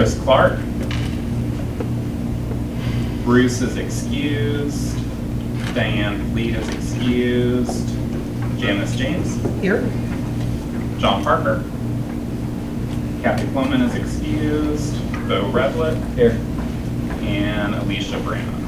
Chris Clark. Bruce is excused. Diane Fleet is excused. Janice James. Here. John Parker. Kathy Plowman is excused. Bo Revlett. Here. And Alicia Brannon.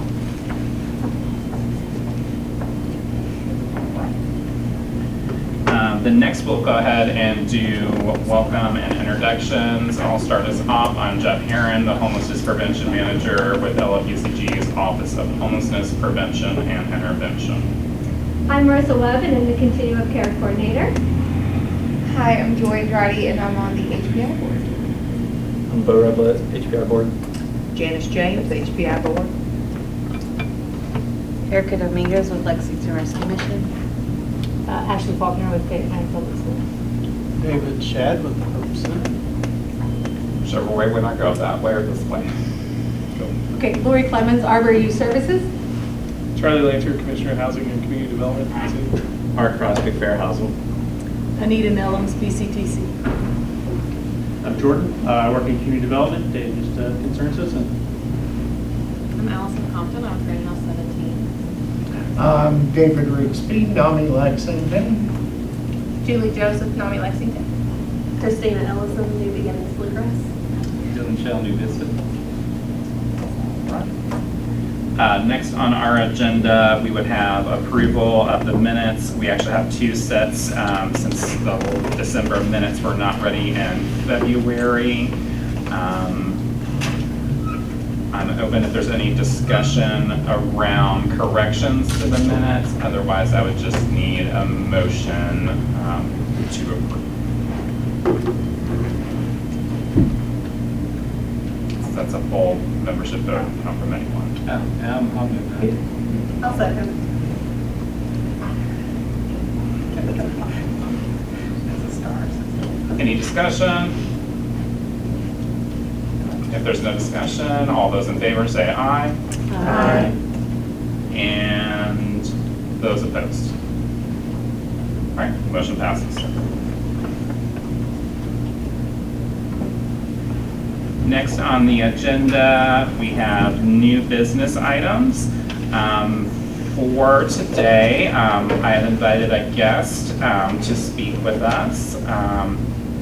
The next we'll go ahead and do welcome and introductions. I'll start us off. I'm Jeff Herron, the Homelessness Prevention Manager with LFUCG's Office of Homelessness Prevention and Intervention. I'm Marissa Webb and I'm the Continuum of Care Coordinator. Hi, I'm Joy Andrade and I'm on the HPI board. I'm Bo Revlett, HPI board. Janice James, HPI board. Erica Dominguez with Lexington Rescue Mission. Ashley Faulkner with Fayette County Public Schools. David Shad with the Hope Center. Whichever way would I go, that way or this way? Go. Okay, Lori Clemens, Arbor Youth Services. Charlie Later, Commissioner of Housing and Community Development. Mark Crosby, Fair Housing. Anita Nellums, BCTC. I'm Jordan. I work in Community Development. Dave just a concerned citizen. I'm Allison Compton, I'm Friend House 17. I'm David Rigsby, NAMI Lexington. Julie Joseph, NAMI Lexington. Christina Ellison, New Beginnings Bluegrass. Dylan Shell, New Vista. Next on our agenda, we would have approval of the minutes. We actually have two sets since the whole December minutes were not ready in February. I'm open if there's any discussion around corrections to the minutes. Otherwise, I would just need a motion to approve. That's a full membership vote, not from anyone. I'll do that. I'll second. Any discussion? If there's no discussion, all those in favor say aye. Aye. And those opposed? All right, motion passes. Next on the agenda, we have new business items. For today, I have invited a guest to speak with us.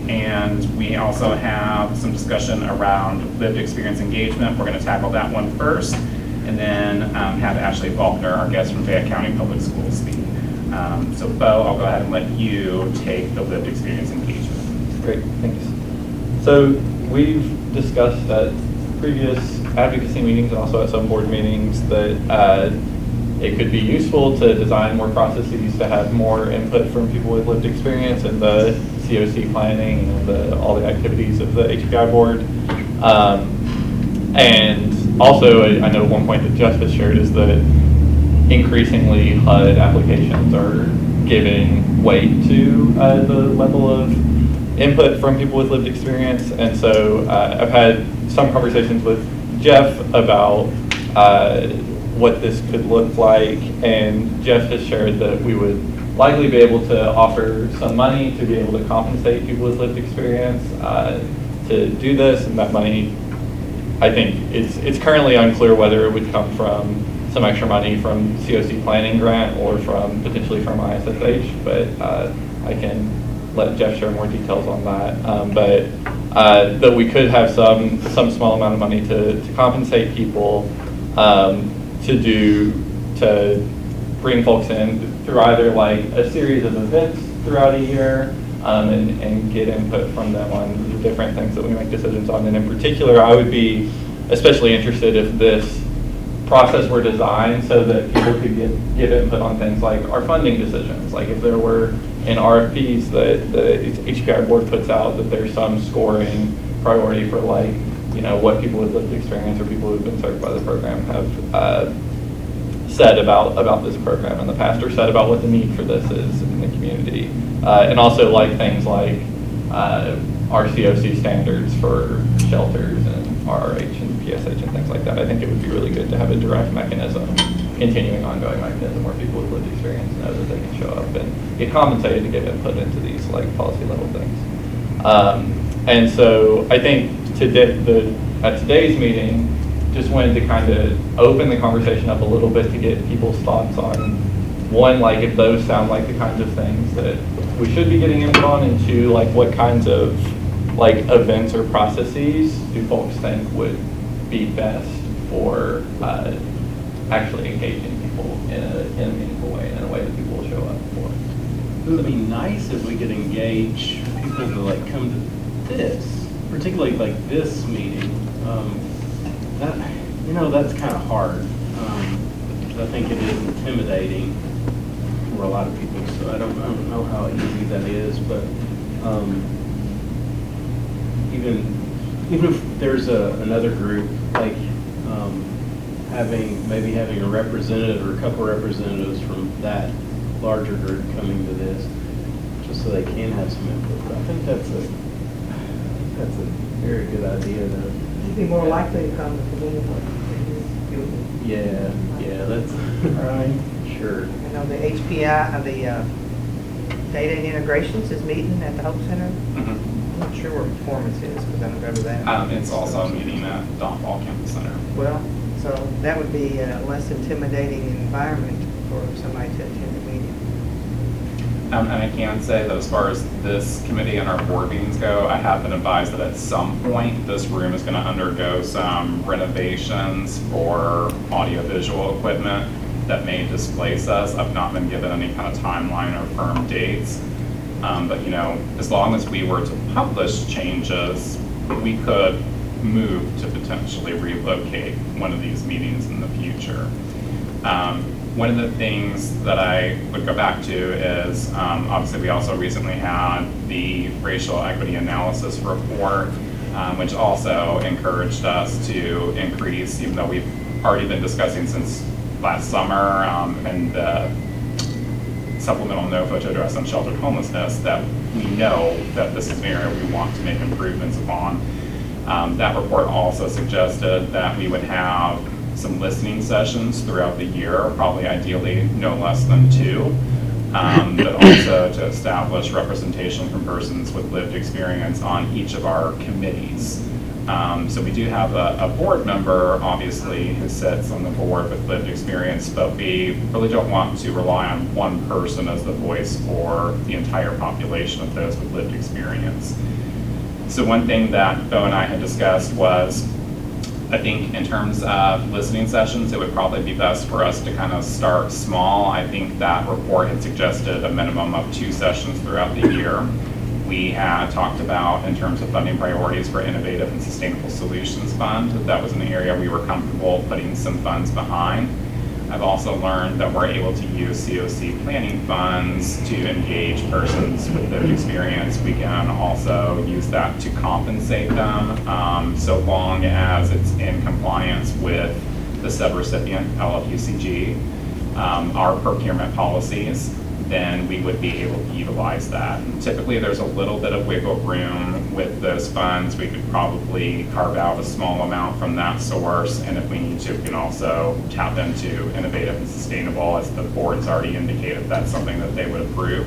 And we also have some discussion around lived experience engagement. We're going to tackle that one first, and then have Ashley Faulkner, our guest from Fayette County Public Schools, speak. So Bo, I'll go ahead and let you take the lived experience engagement. Great, thanks. So we've discussed at previous advocacy meetings and also at some board meetings that it could be useful to design more processes to have more input from people with lived experience in the COC planning and all the activities of the HPI board. And also, I know one point that Jeff has shared is that increasingly HUD applications are giving weight to the level of input from people with lived experience. And so I've had some conversations with Jeff about what this could look like, and Jeff has shared that we would likely be able to offer some money to be able to compensate people with lived experience to do this, and that money, I think it's currently unclear whether it would come from some extra money from COC planning grant or from potentially from ISSH, but I can let Jeff share more details on that. But that we could have some small amount of money to compensate people to bring folks in through either like a series of events throughout a year and get input from them on the different things that we make decisions on. And in particular, I would be especially interested if this process were designed so that people could give input on things like our funding decisions. Like if there were in RFPs that the HPI board puts out that there's some scoring priority for like, what people with lived experience or people who've been served by the program have said about this program in the past, or said about what the need for this is in the community. And also like things like our COC standards for shelters and RRH and PSH and things like that. I think it would be really good to have a direct mechanism, continuing ongoing mechanism where people with lived experience know that they can show up and get compensated to give input into these like policy level things. And so I think at today's meeting, just wanted to kind of open the conversation up a little bit to get people's thoughts on, one, like if those sound like the kinds of things that we should be getting input on, and two, like what kinds of like events or processes do folks think would be best for actually engaging people in a meaningful way, in a way that people will show up for. It would be nice if we could engage people to like come to this, particularly like this meeting. That's kind of hard. I think it is intimidating for a lot of people, so I don't know how easy that is, but even if there's another group, like maybe having a representative or a couple representatives from that larger group coming to this, just so they can have some input. But I think that's a very good idea, though. You'd be more likely to come to the meeting. Yeah, that's Right. sure. I know the HPI, the data integrations is meeting at the Hope Center. Mhm. I'm not sure where performance is, because I don't go to that. It's also a meeting at Don Ball Campus Center. Well, so that would be a less intimidating environment for somebody to attend the meeting. And I can say that as far as this committee and our board meetings go, I have been advised that at some point, this room is going to undergo some renovations for audiovisual equipment that may displace us. I've not been given any kind of timeline or firm dates. But as long as we were to publish changes, we could move to potentially relocate one of these meetings in the future. One of the things that I would go back to is, obviously we also recently had the racial equity analysis report, which also encouraged us to increase, even though we've already been discussing since last summer, and the supplemental NOFA to address unsheltered homelessness, that we know that this is an area we want to make improvements upon. That report also suggested that we would have some listening sessions throughout the year, probably ideally no less than 2, but also to establish representation from persons with lived experience on each of our committees. So we do have a board member, obviously, who sits on the board with lived experience, but we really don't want to rely on one person as the voice for the entire population of those with lived experience. So one thing that Bo and I had discussed was, I think in terms of listening sessions, it would probably be best for us to kind of start small. I think that report had suggested a minimum of 2 sessions throughout the year. We had talked about, in terms of funding priorities for Innovative and Sustainable Solutions Fund, that was an area we were comfortable putting some funds behind. I've also learned that we're able to use COC planning funds to engage persons with lived experience. We can also use that to compensate them, so long as it's in compliance with the subrecipient LFUCG, our procurement policies, then we would be able to utilize that. And typically there's a little bit of wiggle room with those funds. We could probably carve out a small amount from that source, and if we need to, we can also tap into Innovative and Sustainable, as the board's already indicated that's something that they would approve.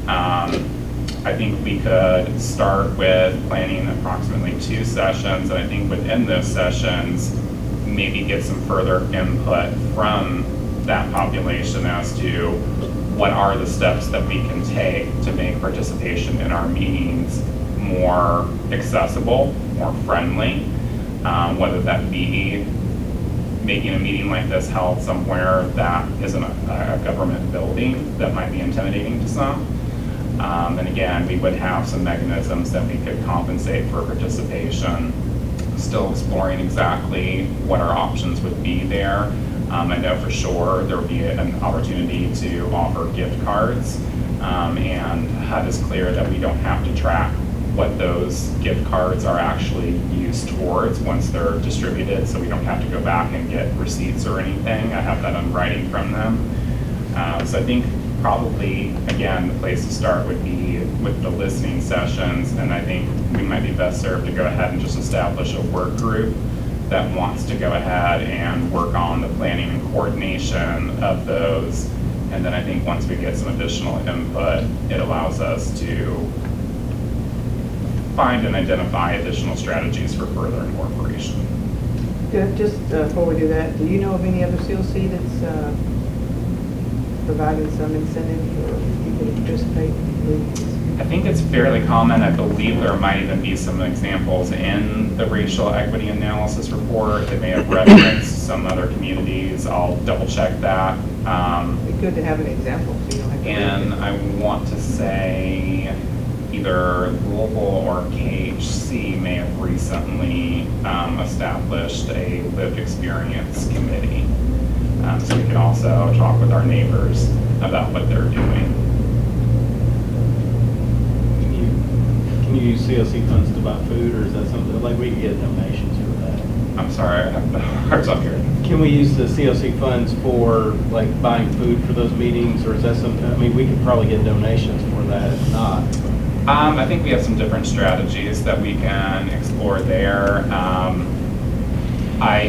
I think we could start with planning approximately 2 sessions, and I think within those sessions, maybe get some further input from that population as to what are the steps that we can take to make participation in our meetings more accessible, more friendly, whether that be making a meeting like this held somewhere that isn't a government building that might be intimidating to some. And again, we would have some mechanisms that we could compensate for participation, still exploring exactly what our options would be there. I know for sure there would be an opportunity to offer gift cards, and HUD is clear that we don't have to track what those gift cards are actually used towards once they're distributed, so we don't have to go back and get receipts or anything. I have that in writing from them. So I think probably, again, the place to start would be with the listening sessions, and I think we might be best served to go ahead and just establish a work group that wants to go ahead and work on the planning and coordination of those. And then I think once we get some additional input, it allows us to find and identify additional strategies for further incorporation. Just before we do that, do you know of any other CLC that's providing some incentive for people to participate? I think it's fairly common. I believe there might even be some examples in the racial equity analysis report. They may have referenced some other communities. I'll double check that. It'd be good to have an example, so you don't have to. And I want to say either Global or KHC may have recently established a lived experience committee. So we can also talk with our neighbors about what they're doing. Can you use CLC funds to buy food, or is that something, like we can get donations for that? I'm sorry, I have the hard time hearing. Can we use the CLC funds for like buying food for those meetings, or is that something, I mean, we could probably get donations for that if not. I think we have some different strategies that we can explore there. I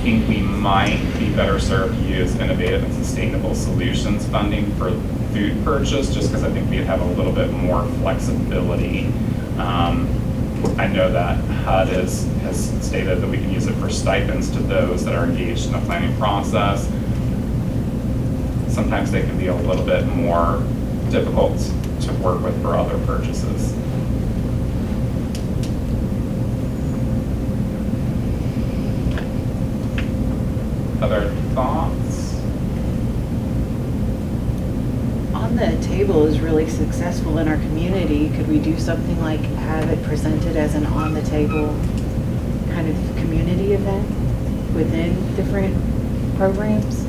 think we might be better served to use innovative and sustainable solutions funding for food purchase, just because I think we'd have a little bit more flexibility. I know that HUD has stated that we can use it for stipends to those that are engaged in the planning process. Sometimes they can be a little bit more difficult to work with for other purchases. Other thoughts? On the table is really successful in our community. Could we do something like have it presented as an on the table kind of community event within different programs?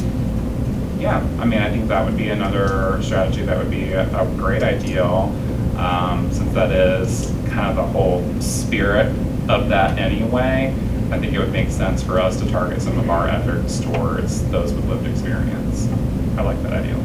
Yeah, I mean, I think that would be another strategy that would be a great ideal, since that is kind of the whole spirit of that anyway. I think it would make sense for us to target some of our efforts towards those with lived experience. I like that idea.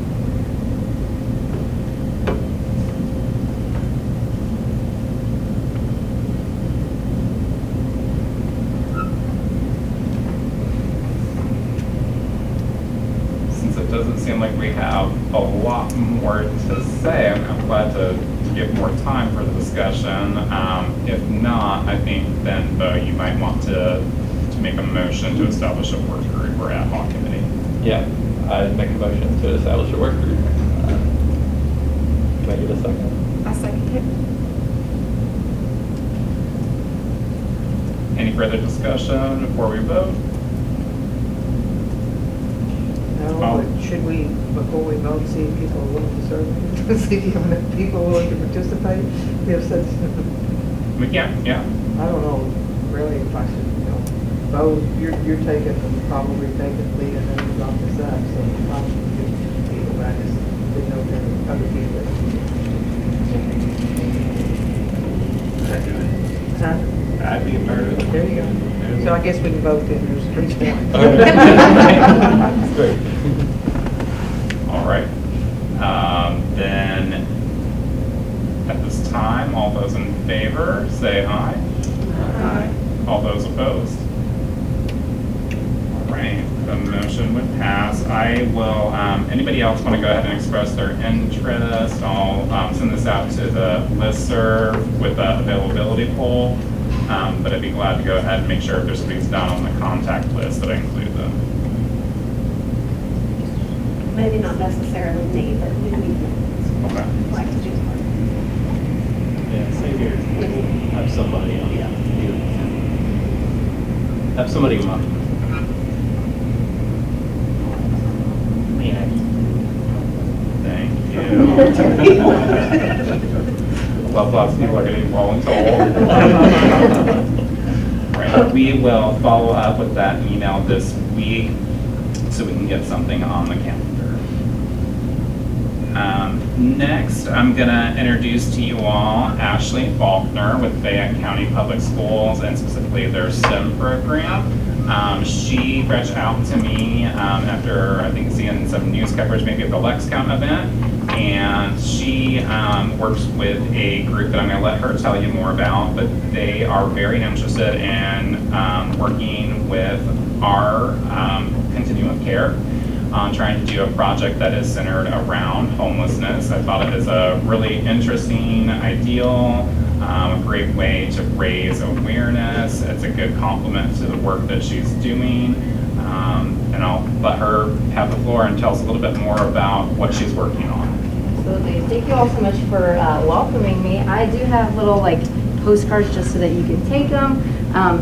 Since it doesn't seem like we have a lot more to say, I'm glad to give more time for the discussion. If not, I think then, Bo, you might want to make a motion to establish a work group or ad hoc committee. Yeah, I'd make a motion to establish a work group. Can I get a second? I second it. Any further discussion before we vote? No, but should we, before we vote, see if people are willing to serve? See if you have enough people willing to participate? We have such, We can, yeah. I don't know, really, if I should, Bo, you're taking, probably taking lead and then you off the side, so probably good people, but I just didn't know if there were other people. Huh? I'd be a part of it. There you go. So I guess we can vote then, there's 3 points. Great. All right. Then at this time, all those in favor, say aye. Aye. All those opposed? All right, the motion would pass. I will, anybody else want to go ahead and express their interest? I'll send this out to the listserv with the availability poll. But I'd be glad to go ahead and make sure if there's somebody's down on the contact list that I include them. Maybe not necessarily me, but we Okay. like to do more. Yeah, same here. Have somebody on. Yeah. Have somebody in mind. Thank you. Love lots of people are getting voluntold. Right, we will follow up with that email this week so we can get something on the calendar. Next, I'm gonna introduce to you all Ashley Faulkner with Fayette County Public Schools and specifically their STEM program. She reached out to me after I think seeing some news coverage maybe at the Lexington event, and she works with a group that I'm going to let her tell you more about, but they are very interested in working with our continuum of care on trying to do a project that is centered around homelessness. I thought it is a really interesting, ideal a great way to raise awareness. It's a good complement to the work that she's doing. And I'll let her have the floor and tell us a little bit more about what she's working on. Absolutely. Thank you all so much for welcoming me. I do have little postcards just so that you can take them.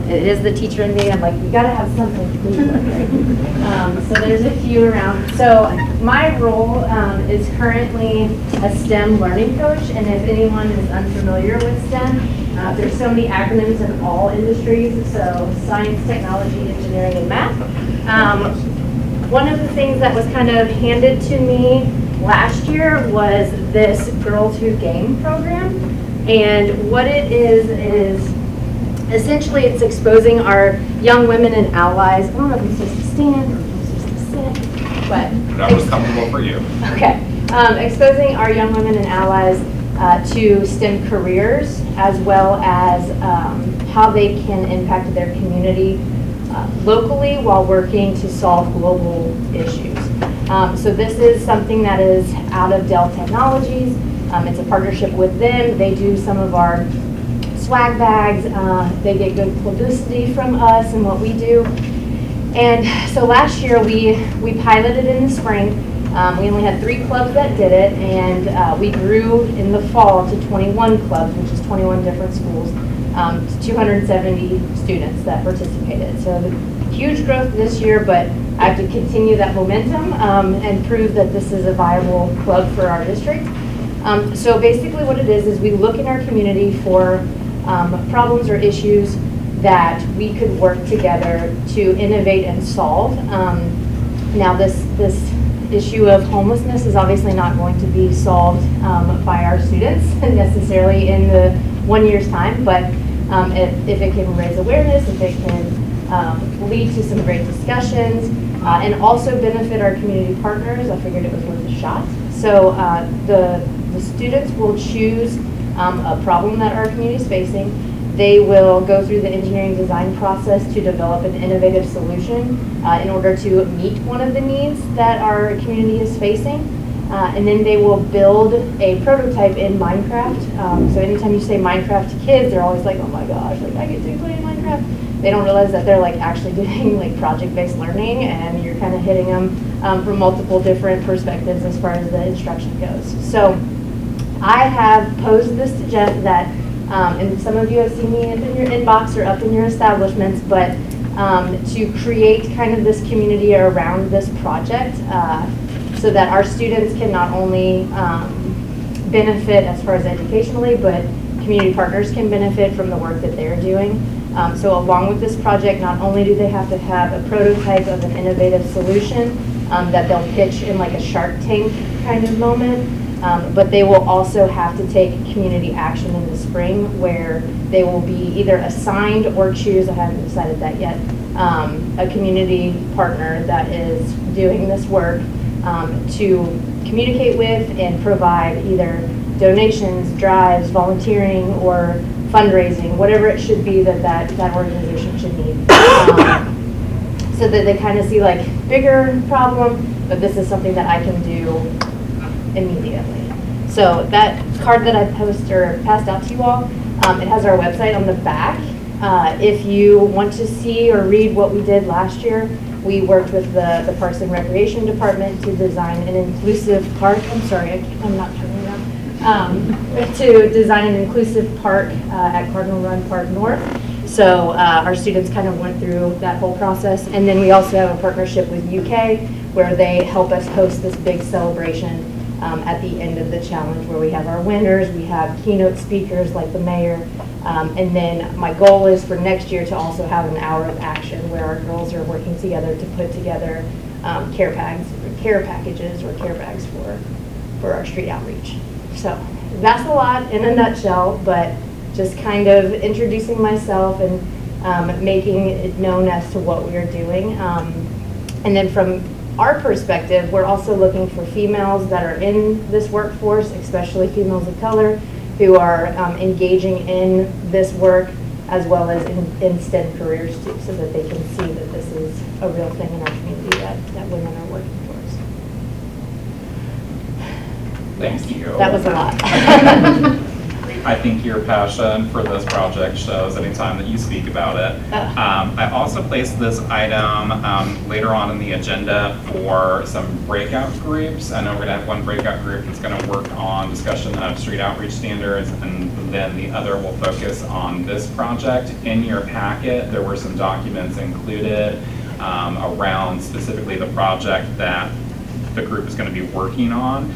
It is the teacher in me. I'm like, you gotta have something to do. So there's a few around. So my role is currently a STEM learning coach, and if anyone is unfamiliar with STEM, there's so many acronyms in all industries, so science, technology, engineering, and math. One of the things that was kind of handed to me last year was this Girls Who Game program, and what it is essentially it's exposing our young women and allies. I don't know if I'm supposed to stand or if I'm supposed to sit, but Whatever's comfortable for you. Okay, exposing our young women and allies to STEM careers, as well as how they can impact their community locally while working to solve global issues. So this is something that is out of Dell Technologies. It's a partnership with them. They do some of our swag bags. They get good publicity from us and what we do. And so last year we piloted in the spring. We only had 3 clubs that did it, and we grew in the fall to 21 clubs, which is 21 different schools, to 270 students that participated. So huge growth this year, but I have to continue that momentum and prove that this is a viable club for our district. So basically what it is we look in our community for problems or issues that we could work together to innovate and solve. Now this issue of homelessness is obviously not going to be solved by our students necessarily in the 1 year's time, but if it can raise awareness, if it can lead to some great discussions, and also benefit our community partners, I figured it was worth a shot. So the students will choose a problem that our community is facing. They will go through the engineering design process to develop an innovative solution in order to meet one of the needs that our community is facing. And then they will build a prototype in Minecraft. So anytime you say Minecraft to kids, they're always like, oh my gosh, I get to play in Minecraft. They don't realize that they're actually doing project-based learning, and you're kind of hitting them from multiple different perspectives as far as the instruction goes. So I have posed this to Jeff that, and some of you have seen me up in your inbox or up in your establishments, but to create kind of this community around this project so that our students can not only benefit as far as educationally, but community partners can benefit from the work that they're doing. So along with this project, not only do they have to have a prototype of an innovative solution that they'll pitch in a Shark Tank kind of moment, but they will also have to take community action in the spring where they will be either assigned or choose, I haven't decided that yet, a community partner that is doing this work to communicate with and provide either donations, drives, volunteering, or fundraising, whatever it should be that organization should need. So that they kind of see bigger problem, but this is something that I can do immediately. So that card that I passed out to you all, it has our website on the back. If you want to see or read what we did last year, we worked with the Parks and Recreation Department to design an inclusive park. I'm sorry, I'm not turning around. To design an inclusive park at Cardinal Run Park North. So our students kind of went through that whole process. And then we also have a partnership with UK where they help us host this big celebration at the end of the challenge where we have our winners, we have keynote speakers like the mayor, and then my goal is for next year to also have an hour of action where our girls are working together to put together care packages or care bags for our street outreach. So that's a lot in a nutshell, but just kind of introducing myself and making it known as to what we are doing. And then from our perspective, we're also looking for females that are in this workforce, especially females of color, who are engaging in this work as well as in STEM careers too, so that they can see that this is a real thing in our community that women are working towards. Thank you. That was a lot. I think your passion for this project shows anytime that you speak about it. I also placed this item later on in the agenda for some breakout groups. I know we're going to have one breakout group that's going to work on discussion of street outreach standards, and then the other will focus on this project. In your packet, there were some documents included around specifically the project that the group is going to be working on.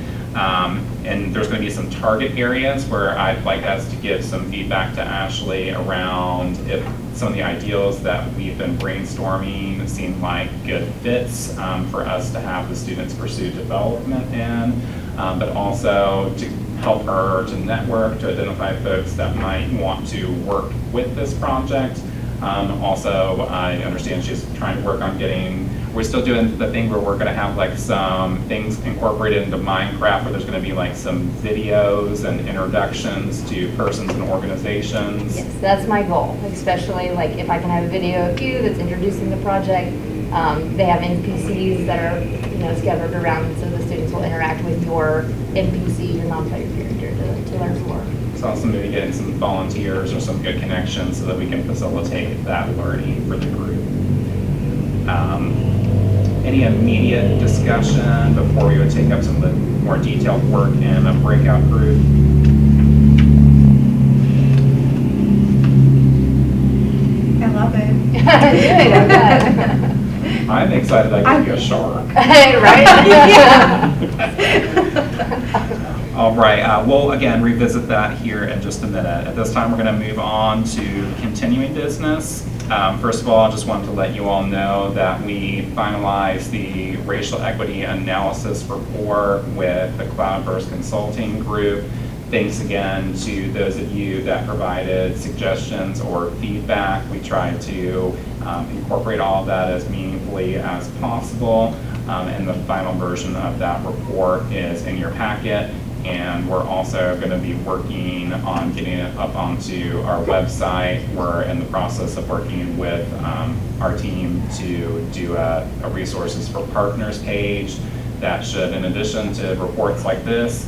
And there's going to be some target areas where I'd like us to give some feedback to Ashley around if some of the ideals that we've been brainstorming seem like good fits for us to have the students pursue development in, but also to help her to network, to identify folks that might want to work with this project. Also, I understand she's trying to work on getting, we're still doing the thing where we're going to have like some things incorporated into Minecraft where there's going to be like some videos and introductions to persons and organizations. Yes, that's my goal, especially like if I can have a video of you that's introducing the project. They have NPCs that are, scattered around, so the students will interact with your NPC, your non-player character, to learn more. So also maybe getting some volunteers or some good connections so that we can facilitate that learning for the group. Any immediate discussion before we would take up some of the more detailed work in a breakout group? I love it. I'm excited I could be a shark. Right? All right, we'll again revisit that here in just a minute. At this time, we're going to move on to continuing business. First of all, I just wanted to let you all know that we finalized the racial equity analysis report with the Cloudburst Consulting Group. Thanks again to those of you that provided suggestions or feedback. We tried to incorporate all of that as meaningfully as possible. And the final version of that report is in your packet. And we're also going to be working on getting it up onto our website. We're in the process of working with our team to do a resources for partners page that should, in addition to reports like this,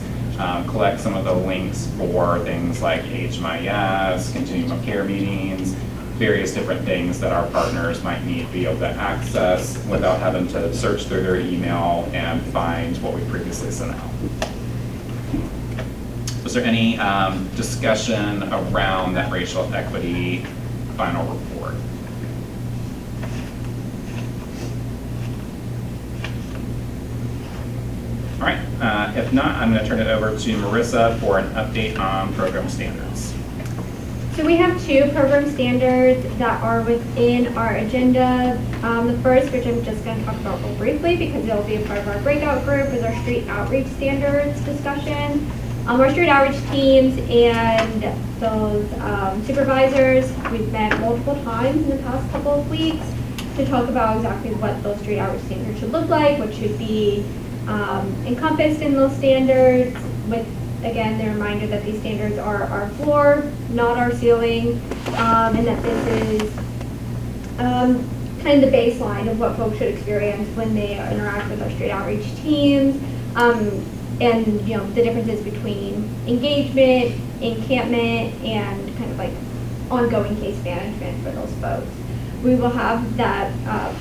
collect some of the links for things like HMIS, continuum of care meetings, various different things that our partners might need to be able to access without having to search through their email and find what we previously sent out. Was there any discussion around that racial equity final report? All right, if not, I'm going to turn it over to Marissa for an update on program standards. So we have two program standards that are within our agenda. The first, which I'm just going to talk about real briefly because it'll be a part of our breakout group, is our street outreach standards discussion. Our street outreach teams and those supervisors, we've met multiple times in the past couple of weeks to talk about exactly what those street outreach standards should look like, what should be encompassed in those standards, with, again, the reminder that these standards are our floor, not our ceiling, and that this is kind of the baseline of what folks should experience when they interact with our street outreach teams. And the differences between engagement, encampment, and kind of like ongoing case management for those folks. We will have that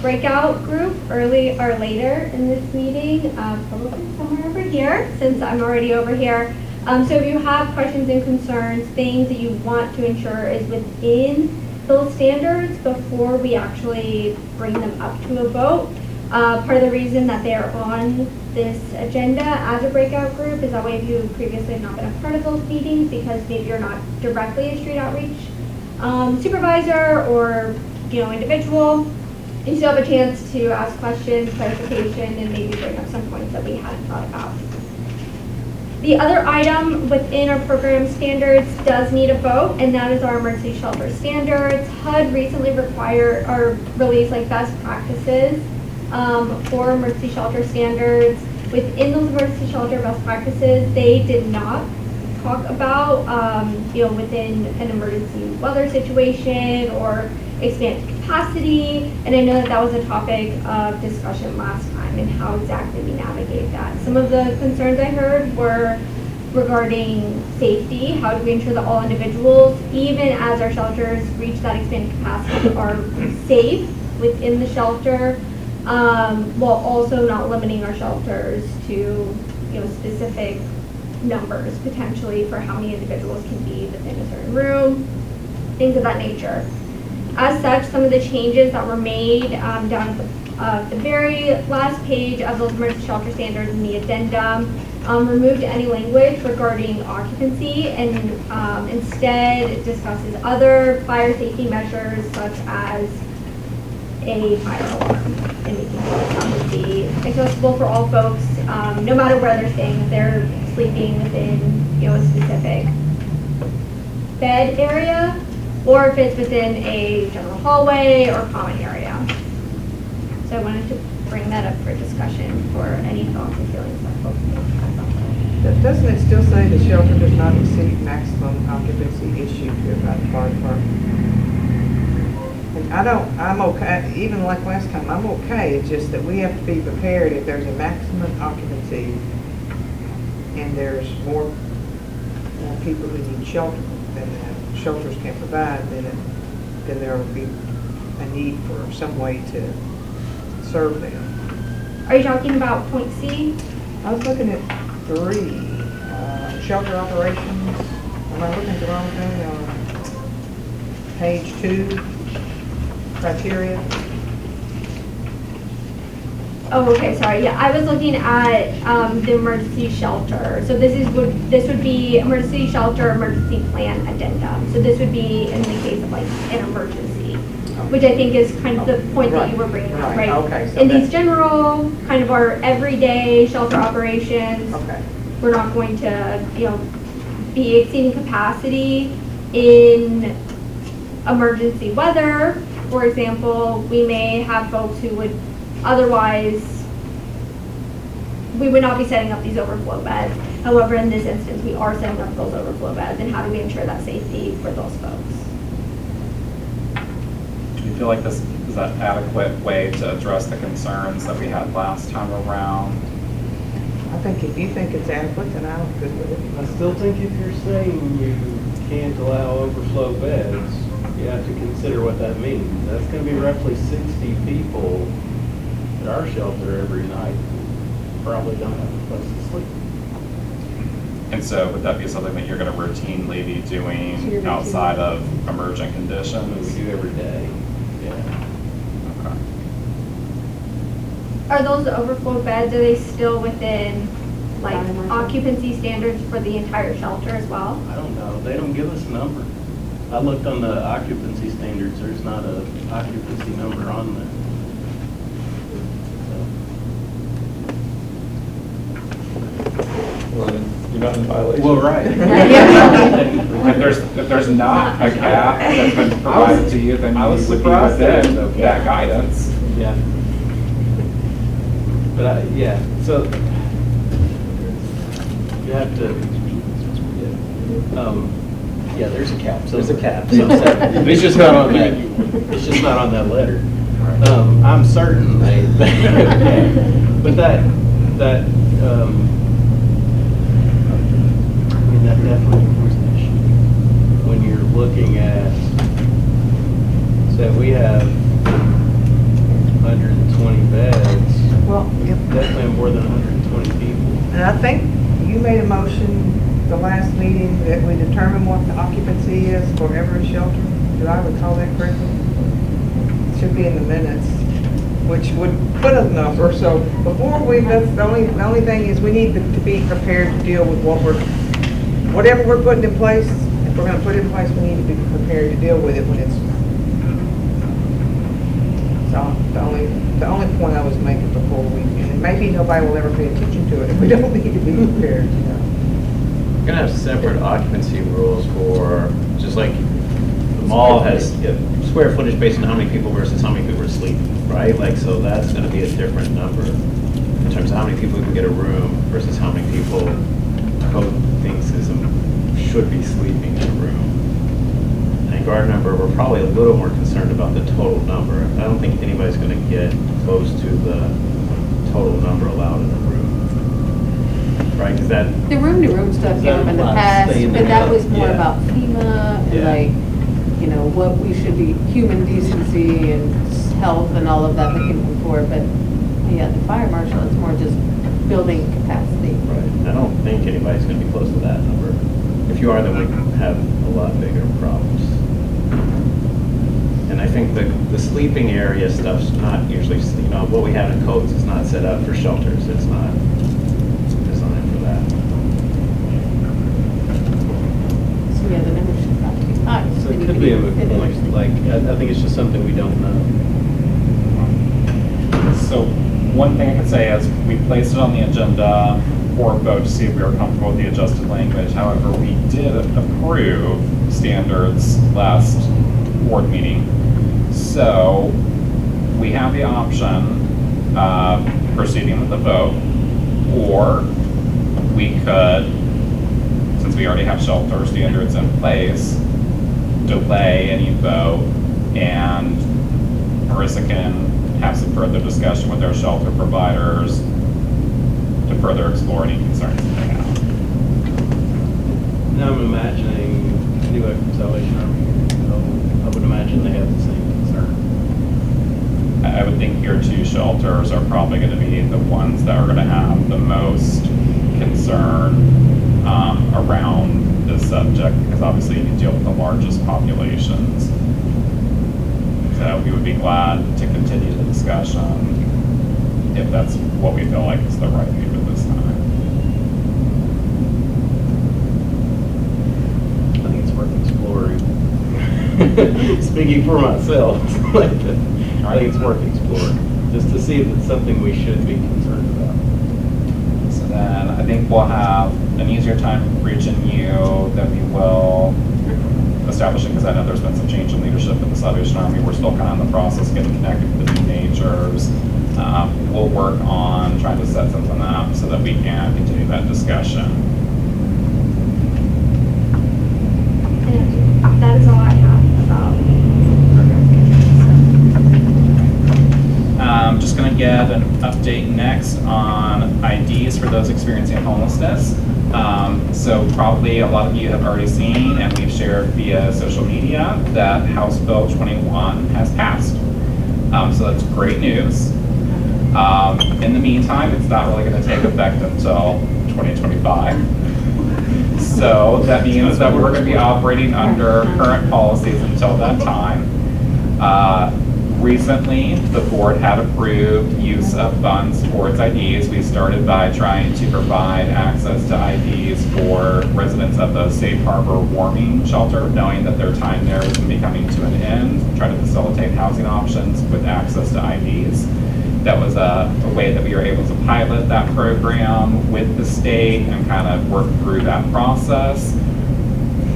breakout group early or later in this meeting, probably somewhere over here, since I'm already over here. So if you have questions and concerns, things that you want to ensure is within those standards before we actually bring them up to a vote. Part of the reason that they're on this agenda as a breakout group is that way if you previously have not been a part of those meetings, because maybe you're not directly a street outreach supervisor or individual, you still have a chance to ask questions, clarification, and maybe bring up some points that we hadn't thought about. The other item within our program standards does need a vote, and that is our emergency shelter standards. HUD recently released like best practices for emergency shelter standards. Within those emergency shelter best practices, they did not talk about, within an emergency weather situation or expanded capacity. And I know that was a topic of discussion last time and how exactly we navigate that. Some of the concerns I heard were regarding safety. How do we ensure that all individuals, even as our shelters reach that expanded capacity, are safe within the shelter, while also not limiting our shelters to specific numbers potentially for how many individuals can be within a certain room, things of that nature. As such, some of the changes that were made down at the very last page of those emergency shelter standards in the addendum removed any language regarding occupancy and instead discusses other fire safety measures such as a fire alarm and making sure that would be accessible for all folks, no matter where they're staying, if they're sleeping within a specific bed area, or if it's within a general hallway or common area. So I wanted to bring that up for discussion for any thoughts and feelings that folks may have on that. Doesn't it still say the shelter does not exceed maximum occupancy issued to by the fire department? And I'm okay, even like last time, I'm okay, it's just that we have to be prepared if there's a maximum occupancy and there's more people who need shelter than the shelters can provide, then there will be a need for some way to serve them. Are you talking about point C? I was looking at 3, shelter operations. Am I looking at the wrong thing? Page 2, criteria. Oh, okay, sorry. Yeah, I was looking at the emergency shelter. So this would be emergency shelter, emergency plan addendum. So this would be in the case of like an emergency, which I think is kind of the point that you were bringing up, right? Okay. So in these general, kind of our everyday shelter operations, we're not going to, be exceeding capacity in emergency weather. For example, we may have folks who would otherwise, we would not be setting up these overflow beds. However, in this instance, we are setting up those overflow beds, and how do we ensure that safety for those folks? Do you feel like this is an adequate way to address the concerns that we had last time around? I think if you think it's adequate, then I'm good with it. I still think if you're saying you can't allow overflow beds, you have to consider what that means. That's going to be roughly 60 people at our shelter every night. Probably don't have a place to sleep. And so would that be something that you're going to routinely be doing outside of emergent conditions? We do every day. Yeah. Okay. Are those overflow beds, are they still within like occupancy standards for the entire shelter as well? I don't know. They don't give us a number. I looked on the occupancy standards. There's not a occupancy number on there. Well, then you're not in violation. Well, right. If there's not a cap that's been provided to you, then I was you would be surprised that within it's okay. that guidance. Yeah. But yeah, so you have to, yeah, there's a cap. There's a cap. But it's just not on that, it's just not on that letter. I'm certain they but that, I mean, that definitely was an issue. When you're looking at, so we have 120 beds. Well, Definitely more than 120 people. and I think you made a motion the last meeting that we determine what the occupancy is for every shelter. Do I recall that correctly? It should be in the minutes, which would put a number. So before that's the only thing is we need to be prepared to deal with whatever we're putting in place. If we're going to put it in place, we need to be prepared to deal with it when it's. So the only point I was making before and maybe nobody will ever pay attention to it if we don't need to be prepared. We're gonna have separate occupancy rules for, just like the mall has square footage based on how many people versus how many people are sleeping, right? Like, so that's gonna be a different number in terms of how many people can get a room versus how many people code thinks should be sleeping in a room. I think our number, we're probably a little more concerned about the total number. I don't think anybody's gonna get close to the total number allowed in the room. right? Because that, The room-to-room stuff came up in the That past, stay in the but that house, was more yeah. about FEMA and Yeah. like, you know, what we should be, human decency and health and all of that that came before, but yeah, the fire marshal, it's more just building capacity. right, I don't think anybody's going to be close to that number. If you are, then we have a lot bigger problems. And I think the sleeping area stuff's not usually, you know, what we have in codes is not set up for shelters. It's not designed for that. So yeah, the number should probably be high. So it could be a moot point, like, I think it's just something we don't know. So one thing I could say is we placed it on the agenda for a vote to see if we were comfortable with the adjusted language. However, we did approve standards last board meeting. So we have the option of proceeding with the vote, or we could, since we already have shelter standards in place, delay any vote and Marissa can have some further discussion with their shelter providers to further explore any concerns that they have. Now I'm imagining New Salvation Army, you know, I would imagine they have the same concern. I would think your two shelters are probably going to be the ones that are going to have the most concern around this subject, because obviously you deal with the largest populations. So we would be glad to continue the discussion if that's what we feel like is the right move at this time. I think it's worth exploring. Speaking for myself, like, I think it's worth exploring, just to see if it's something we should be concerned about. So then I think we'll have an easier time reaching you than we will establishing, because I know there's been some change in leadership in the Salvation Army. We're still kind of in the process of getting connected with the teenagers. We'll work on trying to set something up so that we can continue that discussion. And that is all I have about I'm just going to give an update next on IDs for those experiencing homelessness. So probably a lot of you have already seen, and we've shared via social media, that House Bill 21 has passed. So that's great news. In the meantime, it's not really going to take effect until 2025. So that means that we're going to be operating under current policies until that time. Recently, the board had approved use of funds towards IDs. We started by trying to provide access to IDs for residents of the Safe Harbor warming shelter, knowing that their time there was going to be coming to an end, try to facilitate housing options with access to IDs. That was a way that we were able to pilot that program with the state and kind of work through that process.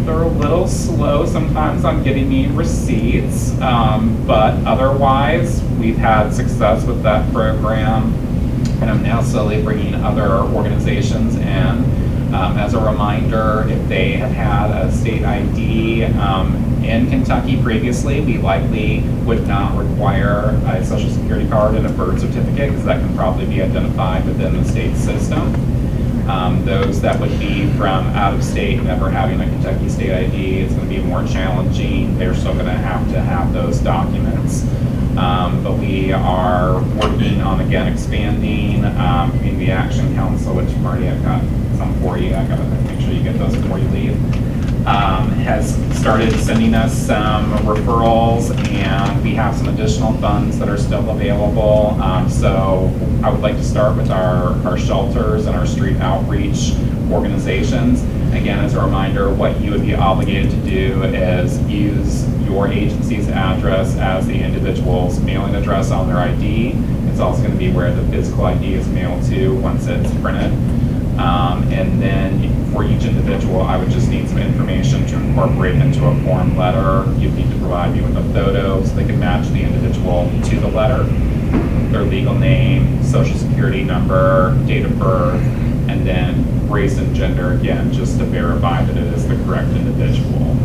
They're a little slow sometimes on getting me receipts, but otherwise we've had success with that program, and I'm now slowly bringing other organizations in. As a reminder, if they have had a state ID in Kentucky previously, we likely would not require a social security card and a birth certificate, because that can probably be identified within the state system. Those that would be from out of state, never having a Kentucky state ID, it's going to be more challenging. They're still going to have those documents. But we are working on, again, expanding Community Action Council, which Marty, I've got some for you. I've got to make sure you get those before you leave. Has started sending us some referrals, and we have some additional funds that are still available. So I would like to start with our shelters and our street outreach organizations. Again, as a reminder, what you would be obligated to do is use your agency's address as the individual's mailing address on their ID. It's also going to be where the physical ID is mailed to once it's printed. And then for each individual, I would just need some information to incorporate into a form letter. You'd need to provide me with a photo so they can match the individual to the letter, their legal name, social security number, date of birth, and then race and gender, again, just to verify that it is the correct individual.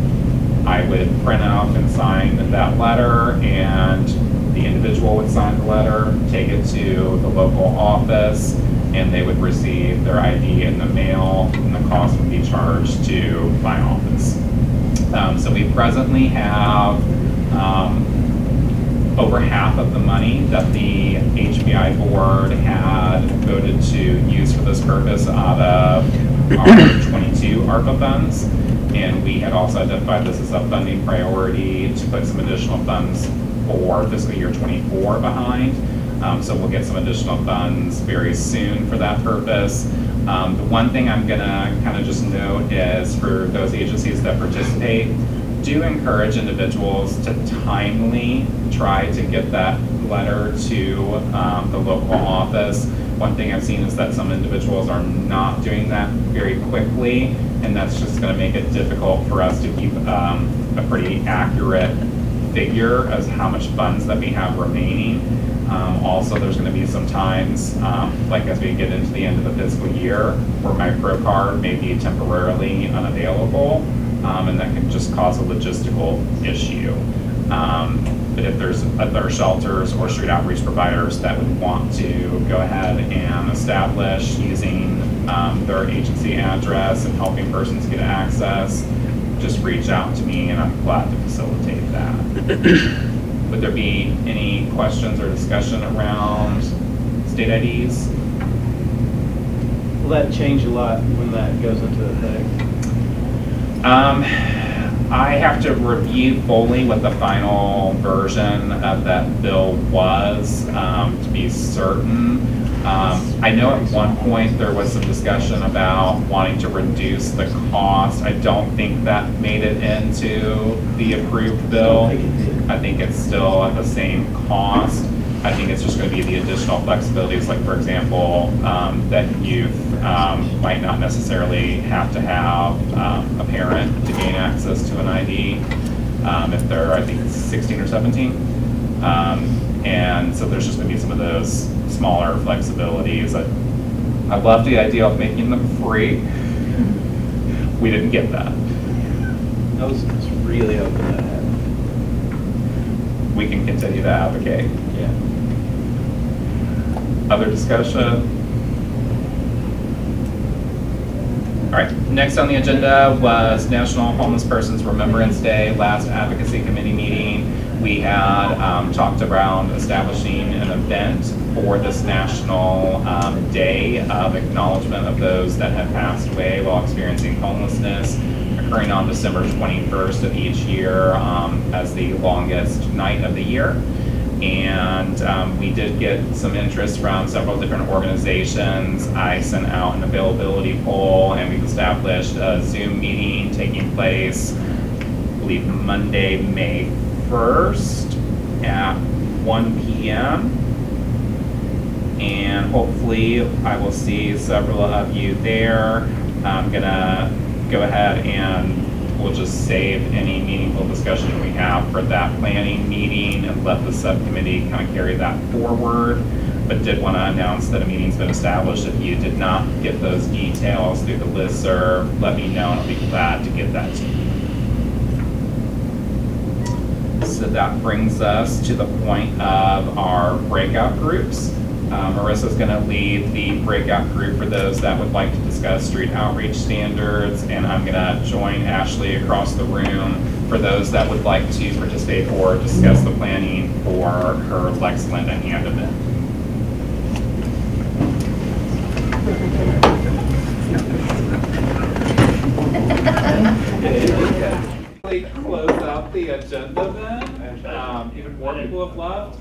I would print out and sign that letter, and the individual would sign the letter, take it to the local office. and they would receive their ID in the mail, and the cost would be charged to my office. So we presently have over half of the money that the HBI board had voted to use for this purpose out of our 22 ARPA funds. And we had also identified this as a funding priority to put some additional funds for fiscal year 24 behind. So we'll get some additional funds very soon for that purpose. The one thing I'm gonna kind of just note is for those agencies that participate, do encourage individuals to timely try to get that letter to the local office. One thing I've seen is that some individuals are not doing that very quickly, and that's just going to make it difficult for us to keep a pretty accurate figure as how much funds that we have remaining. Also, there's going to be some times, like as we get into the end of the fiscal year, where my Pro card may be temporarily unavailable, and that can just cause a logistical issue. But if there's other shelters or street outreach providers that would want to go ahead and establish using their agency address and helping persons get access, just reach out to me and I'm glad to facilitate that. Would there be any questions or discussion around state IDs? Will that change a lot when that goes into effect? I have to review fully what the final version of that bill was to be certain. I know at one point there was some discussion about wanting to reduce the cost. I don't think that made it into the approved bill. I think it's still at the same cost. I think it's just going to be the additional flexibilities, like for example, that youth might not necessarily have to have a parent to gain access to an ID if they're, I think, 16 or 17. And so there's just going to be some of those smaller flexibilities. I love the idea of making them free. We didn't get that. I was really hoping that happened. We can continue to advocate. Yeah. Other discussion? All right, next on the agenda was National Homeless Persons Remembrance Day. Last advocacy committee meeting, we had talked around establishing an event for this national day of acknowledgement of those that have passed away while experiencing homelessness, occurring on December 21st of each year as the longest night of the year. And we did get some interest from several different organizations. I sent out an availability poll, and we've established a Zoom meeting taking place, I believe, Monday, May 1st at 1 p.m. And hopefully I will see several of you there. I'm gonna go ahead and we'll just save any meaningful discussion we have for that planning meeting and let the subcommittee kind of carry that forward. But did want to announce that a meeting's been established. If you did not get those details through the listserv, let me know and I'll be glad to get that to you. So that brings us to the point of our breakout groups. Marissa's going to lead the breakout group for those that would like to discuss street outreach standards, and I'm going to join Ashley across the room for those that would like to participate or discuss the planning for her Lexington hand event. Close out the agenda then. Even more people have left.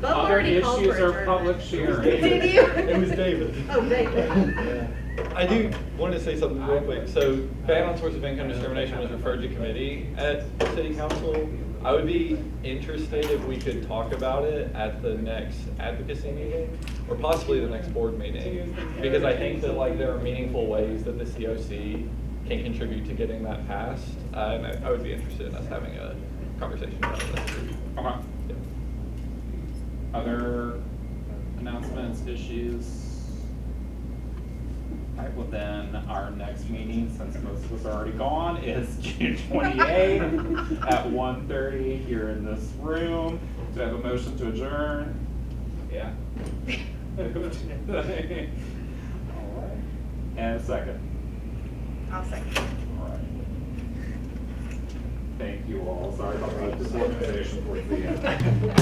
Other issues are public sharing. It was David. Oh, David. Yeah. I do want to say something real quick. So, ban on source of income discrimination was referred to committee at City Council. I would be interested if we could talk about it at the next advocacy meeting, or possibly the next board meeting, because I think that like there are meaningful ways that the COC can contribute to getting that passed, and I would be interested in us having a conversation about it. Okay. Yeah. Other announcements, issues? All right, well then, our next meeting, since most of us are already gone, is June 28th at 1:30 here in this room. Do I have a motion to adjourn? Yeah. All right. And a second. I'll second. All right. Thank you all. Sorry about the disorganization towards the end.